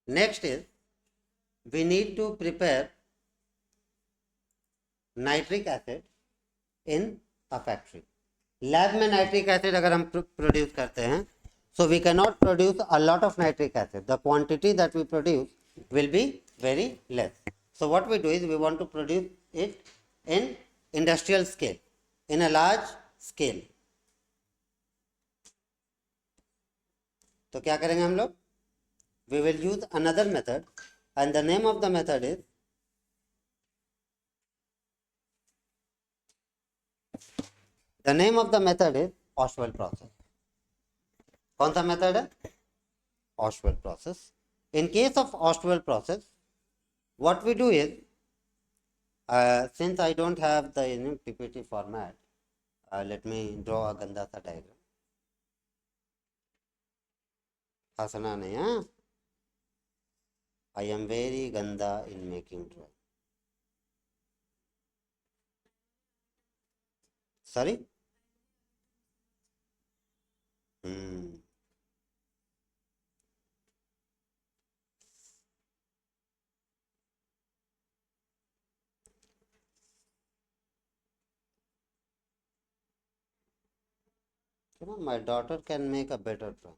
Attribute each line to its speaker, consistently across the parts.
Speaker 1: Next is we need to prepare nitric acid in a factory. Lab में nitric acid अगर हम produce करते हैं, so we cannot produce a lot of nitric acid. The quantity that we produce will be very less. So what we do is we want to produce it in industrial scale, in a large scale. तो क्या करेंगे हम लोग? We will use another method, and the name of the method is Ostwald process. कौन सा method है? Ostwald process. In case of Ostwald process, what we do is, since I don't have the PPT format, let me draw a गंदा सा diagram. हंसना नहीं, हाँ? I am very ganda in making drawing. Sorry? My daughter can make a better drawing.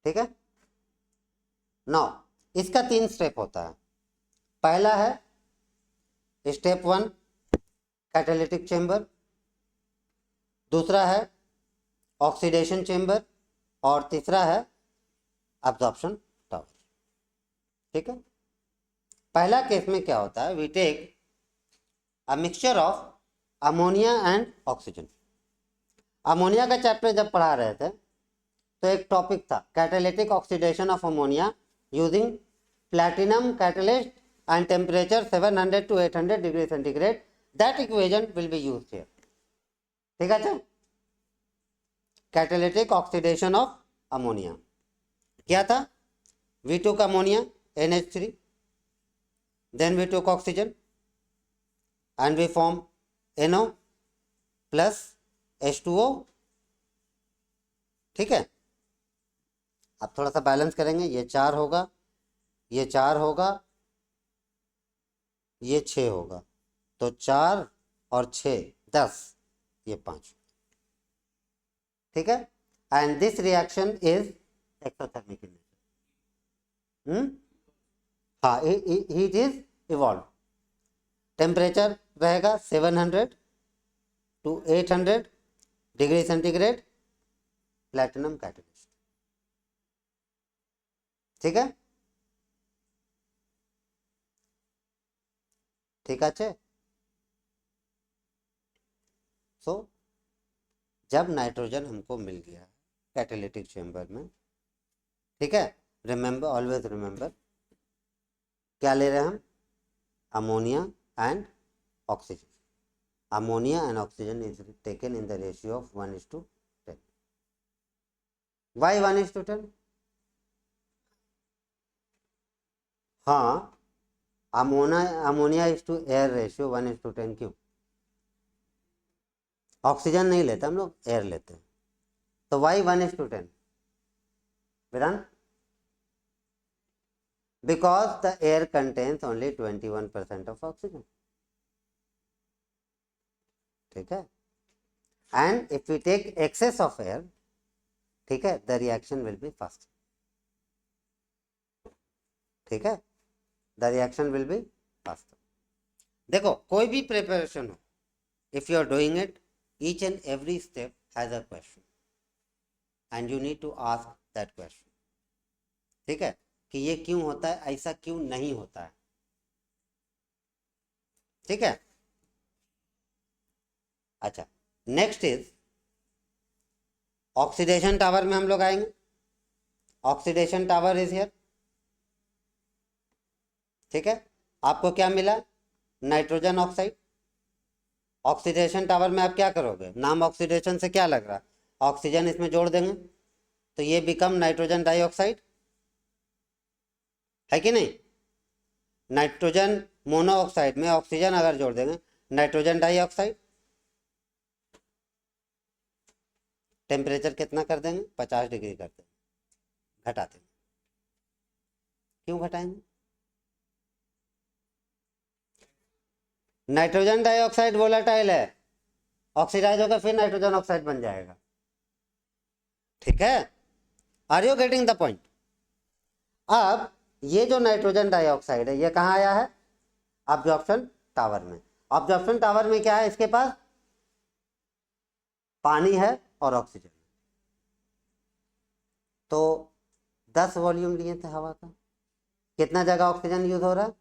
Speaker 1: ठीक है. Now इसका 3 step होता है. पहला है स्टेप 1 कैटालिटिक चेंबर, दूसरा है ऑक्सीडेशन चेंबर, और तीसरा है एब्जॉर्प्शन टावर. ठीक है. पहला केस में क्या होता है? We take a mixture of ammonia and oxygen. Ammonia का चैप्टर जब पढ़ा रहे थे तो एक टॉपिक था catalytic oxidation of ammonia using platinum catalyst and temperature 700 to 800 degree centigrade. That equation will be used here. ठीक है. कैटालिटिक ऑक्सीडेशन ऑफ अमोनिया क्या था? we took ammonia NH3, then we took oxygen and we form NO plus H2O. ठीक है. अब थोड़ा सा balance करेंगे. ये 4 होगा, ये 4 होगा, ये 6 होगा, तो 4 और 6 10, ये 5. ठीक है. And this reaction is exothermic in nature. हाँ, हीट इज इवॉल्व. टेम्परेचर रहेगा 700 to 800 degree centigrade, platinum catalyst. ठीक है. ठीक আছে. सो जब नाइट्रोजन हमको मिल गया कैटालिटिक चेंबर में, ठीक है, रिमेंबर, ऑलवेज रिमेंबर, क्या ले रहे हैं हम? Ammonia and oxygen. Ammonia and oxygen is taken in the ratio of 1:10. Why 1:10? हाँ, ammonia is to air ratio 1:10. क्यों? ऑक्सीजन नहीं लेते हम लोग, एयर लेते हैं. तो Y 1:10? विरान, because the air contains only 21% of oxygen. ठीक है. and if we take excess of air, ठीक है, the reaction will be fast. ठीक है, the reaction will be faster. देखो, कोई भी प्रिपरेशन हो, if you are doing it, each and every step has a question and you need to ask that question. ठीक है, कि ये क्यों होता है, ऐसा क्यों नहीं होता है. ठीक है. अच्छा, नेक्स्ट इज ऑक्सीडेशन टावर में हम लोग आएंगे. Oxidation tower is here. ठीक है. आपको क्या मिला? Nitrogen oxide. ऑक्सीडेशन टावर में आप क्या करोगे? नाम ऑक्सीडेशन से क्या लग रहा है? ऑक्सीजन इसमें जोड़ देंगे तो ये बिकम नाइट्रोजन डाइऑक्साइड, है कि नहीं? नाइट्रोजन मोनोऑक्साइड में ऑक्सीजन अगर जोड़ देंगे, नाइट्रोजन डाइऑक्साइड. टेम्परेचर कितना कर देंगे, 50 डिग्री कर देंगे, घटा देंगे। क्यों घटाएंगे? नाइट्रोजन डाइऑक्साइड वोलेटाइल है, ऑक्सीडाइज होकर फिर नाइट्रोजन ऑक्साइड बन जाएगा। ठीक है, are you getting the point? अब ये जो नाइट्रोजन डाइऑक्साइड है ये कहाँ आया है? अब्जॉर्प्शन टावर में। अब्जॉर्प्शन टावर में क्या है? इसके पास पानी है और ऑक्सीजन। तो 10 वॉल्यूम लिए थे हवा का, कितना जगह ऑक्सीजन यूज हो रहा है?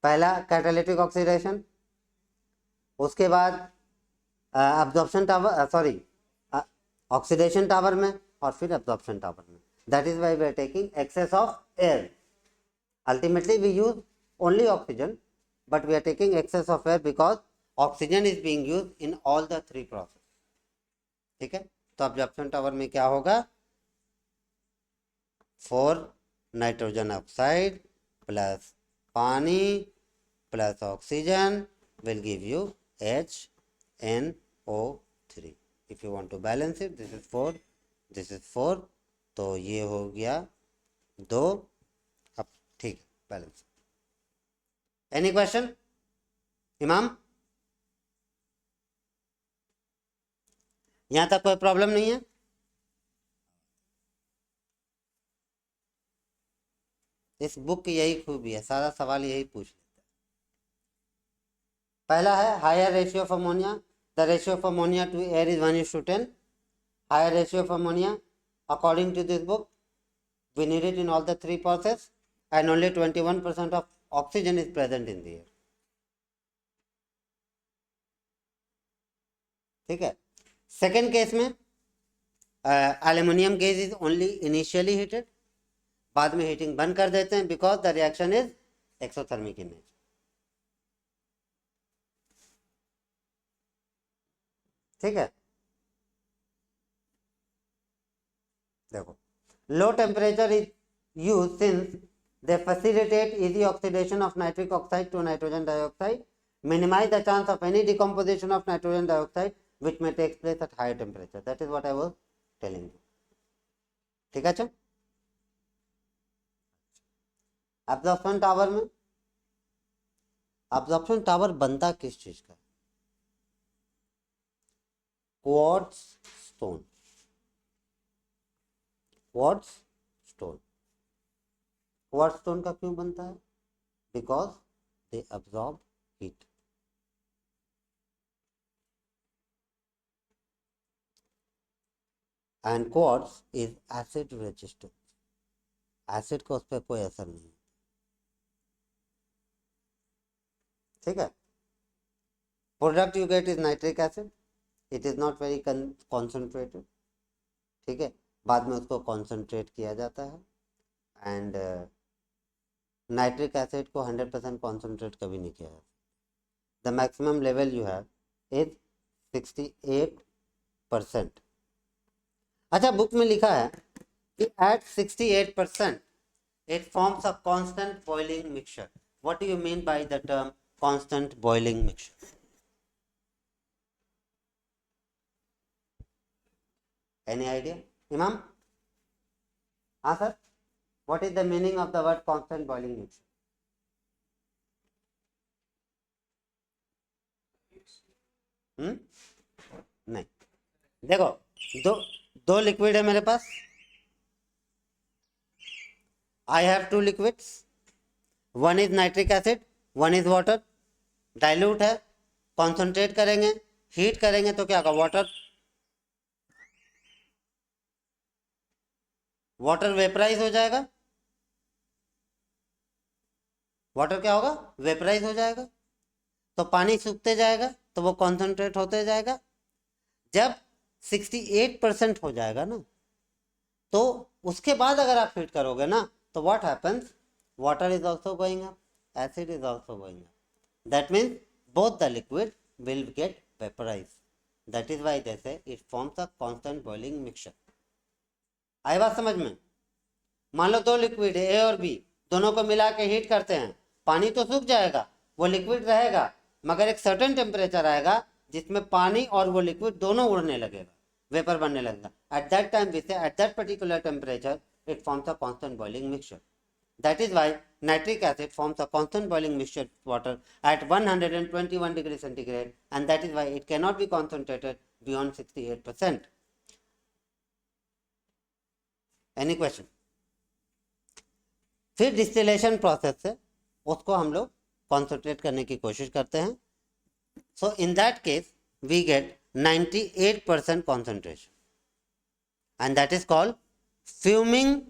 Speaker 1: पहला कैटालिटिक ऑक्सीडेशन, उसके बाद absorption tower, sorry oxidation tower में, और फिर अब्जॉर्प्शन टावर में। That is why we are taking excess of air. Ultimately we use only oxygen, but we are taking excess of air because oxygen is being used in all the 3 process. ठीक है, तो absorption tower में क्या होगा? 4 nitrogen oxide plus पानी plus oxygen will give you HNO3. If you want to balance it, this is 4, this is 4, तो ये हो गया 2। अब ठीक है, बैलेंस। एनी क्वेश्चन इमाम? यहां तक कोई प्रॉब्लम नहीं है? इस बुक की यही खूबी है, सारा सवाल यही पूछ लेता है। पहला है higher ratio of ammonia. The ratio of ammonia to air is 1:10। Higher ratio of ammonia according to this book we need it in all the 3 process and only 21% of oxygen is present in the air. ठीक है, second case में aluminium gas is only initially heated, बाद में heating बंद कर देते हैं because the reaction is exothermic in nature. ठीक है, देखो low temperature is used since they facilitate easy oxidation of nitric oxide to nitrogen dioxide, minimize the chance of any decomposition of nitrogen dioxide which may take place at higher temperature. That is what I was telling you. ठीक है, अच्छा absorption tower में, absorption tower बनता किस चीज का? Quartz stone. Quartz stone, quartz stone का क्यों बनता है? Because they absorb heat. And quartz is acid resistant, acid का उस पर कोई असर नहीं। ठीक है, product you get is nitric acid, it is not very concentrated. ठीक है, बाद में उसको कॉन्सेंट्रेट किया जाता है एंड नाइट्रिक एसिड को 100% कॉन्सेंट्रेट कभी नहीं किया जाता। The maximum level you have is 68%। अच्छा, बुक में लिखा है कि at 68% it forms a constant boiling mixture. What do you mean by the term constant boiling mixture? Any idea Imam? हाँ sir, what is the meaning of the word constant boiling mixture? नहीं, देखो दो liquid है मेरे पास, I have 2 liquids, one is nitric acid, one is water. Dilute है, concentrate करेंगे, heat करेंगे तो क्या होगा? वाटर वेपराइज हो जाएगा। वाटर क्या होगा? वेपराइज हो जाएगा। तो पानी सूखते जाएगा तो वो कॉन्सेंट्रेट होते जाएगा। जब 68% हो जाएगा ना, तो उसके बाद अगर आप हीट करोगे ना, तो what happens? Water is also going up, acid is also going up. That means both the liquid will get vaporise. That is why they say it forms a constant boiling mixture. आई बात समझ में? मान लो 2 liquid है, ए और B, दोनों को मिला के हीट करते हैं, पानी तो सूख जाएगा, वो लिक्विड रहेगा, मगर एक सर्टेन टेम्परेचर आएगा जिसमें पानी और वो लिक्विड दोनों उड़ने लगेगा, वेपर बनने लगेगा. एट दैट टाइम वी से at that particular temperature it forms a constant boiling mixture. That is why nitric acid forms a constant boiling mixture water at 121 degree centigrade, and that is why it cannot be concentrated beyond 68%. Any question? फिर distillation process से उसको हम लोग concentrate करने की कोशिश करते हैं. So in that case we get 98% concentration, and that is called fuming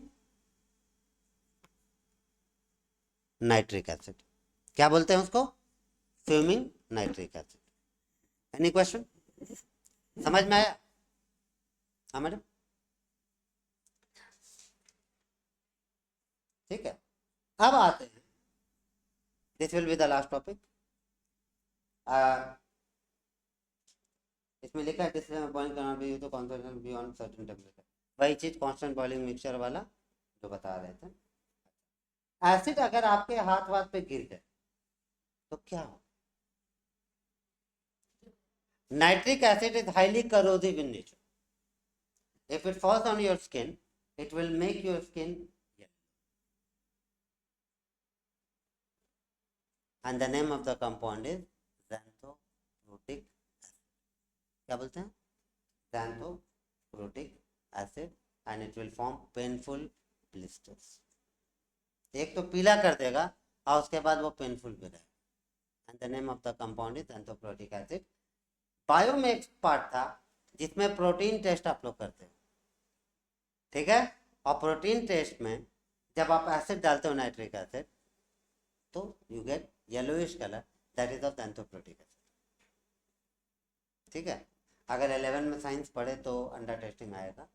Speaker 1: nitric acid. क्या बोलते हैं उसको? Fuming nitric acid. Any question? समझ में आया? हाँ मैडम, ठीक है. अब आते हैं, this will be the last topic. इसमें लिखा है distillation boiling can not be used to concentration beyond certain temperature. वही चीज कांस्टेंट बॉइलिंग मिक्सचर वाला जो बता रहे थे. एसिड अगर आपके हाथ वाथ पे गिर जाए तो क्या हो? Nitric acid is highly corrosive in nature. If it falls on your skin it will make your skin yellow. And the name of the compound is xanthoprotic acid. क्या बोलते हैं? xanthoprotic acid, and it will form painful blisters. एक तो पीला कर देगा और उसके बाद वो पेनफुल भी रहेगा. And the name of the compound is xanthoprotic acid. Bio में एक पार्ट था जिसमें प्रोटीन टेस्ट आप लोग करते हो, ठीक है. और प्रोटीन टेस्ट में जब आप एसिड डालते हो नाइट्रिक एसिड तो you get yellowish colour, that is of xanthoprotic acid. ठीक है. अगर 11 में साइंस पढ़े तो अंडा टेस्टिंग आएगा.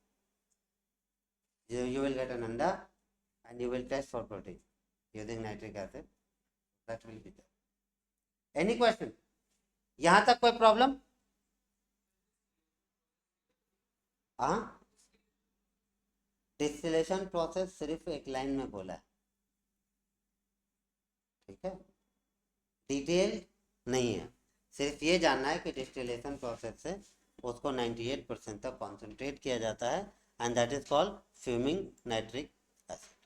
Speaker 1: यू विल गेट एन अंडा and you will test for protein using nitric acid. That will be there. Any question? यहाँ तक कोई प्रॉब्लम? हाँ, डिस्टिलेशन प्रोसेस सिर्फ एक लाइन में बोला है, ठीक है. डिटेल नहीं है, सिर्फ ये जानना है कि डिस्टिलेशन प्रोसेस से उसको 98% तक कॉन्सेंट्रेट किया जाता है, and that is called fuming nitric acid.